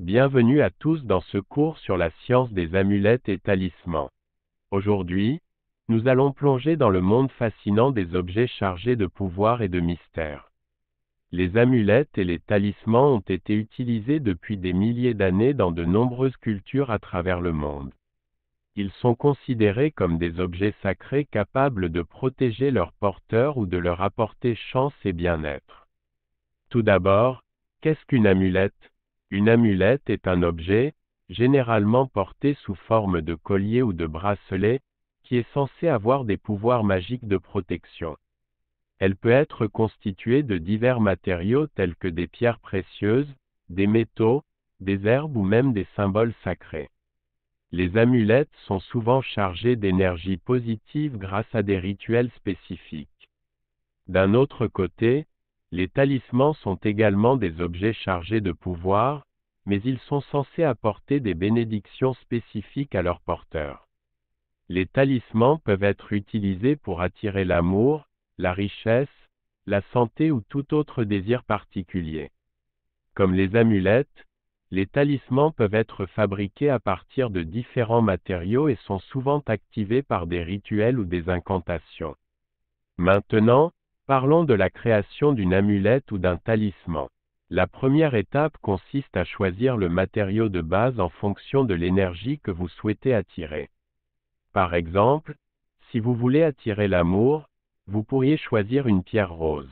Bienvenue à tous dans ce cours sur la science des amulettes et talismans. Aujourd'hui, nous allons plonger dans le monde fascinant des objets chargés de pouvoir et de mystère. Les amulettes et les talismans ont été utilisés depuis des milliers d'années dans de nombreuses cultures à travers le monde. Ils sont considérés comme des objets sacrés capables de protéger leurs porteurs ou de leur apporter chance et bien-être. Tout d'abord, qu'est-ce qu'une amulette ? Une amulette est un objet, généralement porté sous forme de collier ou de bracelet, qui est censé avoir des pouvoirs magiques de protection. Elle peut être constituée de divers matériaux tels que des pierres précieuses, des métaux, des herbes ou même des symboles sacrés. Les amulettes sont souvent chargées d'énergie positive grâce à des rituels spécifiques. D'un autre côté, les talismans sont également des objets chargés de pouvoir, mais ils sont censés apporter des bénédictions spécifiques à leurs porteurs. Les talismans peuvent être utilisés pour attirer l'amour, la richesse, la santé ou tout autre désir particulier. Comme les amulettes, les talismans peuvent être fabriqués à partir de différents matériaux et sont souvent activés par des rituels ou des incantations. Maintenant, parlons de la création d'une amulette ou d'un talisman. La première étape consiste à choisir le matériau de base en fonction de l'énergie que vous souhaitez attirer. Par exemple, si vous voulez attirer l'amour, vous pourriez choisir une pierre rose,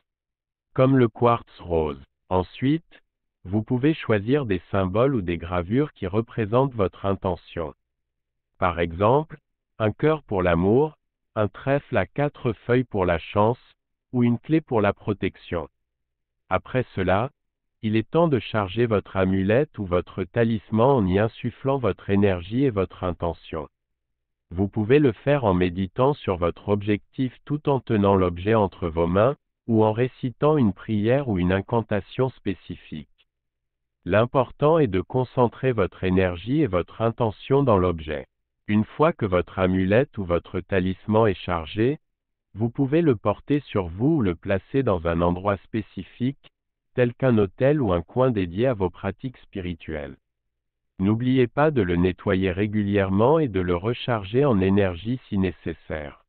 comme le quartz rose. Ensuite, vous pouvez choisir des symboles ou des gravures qui représentent votre intention. Par exemple, un cœur pour l'amour, un trèfle à 4 feuilles pour la chance, ou une clé pour la protection. Après cela, il est temps de charger votre amulette ou votre talisman en y insufflant votre énergie et votre intention. Vous pouvez le faire en méditant sur votre objectif tout en tenant l'objet entre vos mains, ou en récitant une prière ou une incantation spécifique. L'important est de concentrer votre énergie et votre intention dans l'objet. Une fois que votre amulette ou votre talisman est chargé, vous pouvez le porter sur vous ou le placer dans un endroit spécifique, tel qu'un autel ou un coin dédié à vos pratiques spirituelles. N'oubliez pas de le nettoyer régulièrement et de le recharger en énergie si nécessaire.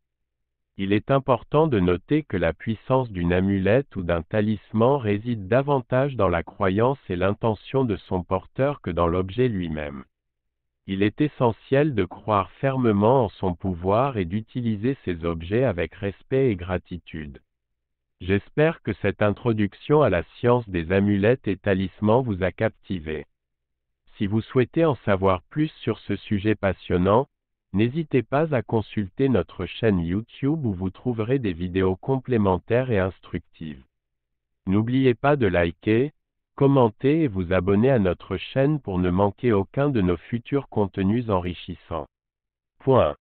Il est important de noter que la puissance d'une amulette ou d'un talisman réside davantage dans la croyance et l'intention de son porteur que dans l'objet lui-même. Il est essentiel de croire fermement en son pouvoir et d'utiliser ces objets avec respect et gratitude. J'espère que cette introduction à la science des amulettes et talismans vous a captivé. Si vous souhaitez en savoir plus sur ce sujet passionnant, n'hésitez pas à consulter notre chaîne YouTube où vous trouverez des vidéos complémentaires et instructives. N'oubliez pas de liker, commenter et vous abonner à notre chaîne pour ne manquer aucun de nos futurs contenus enrichissants. Point.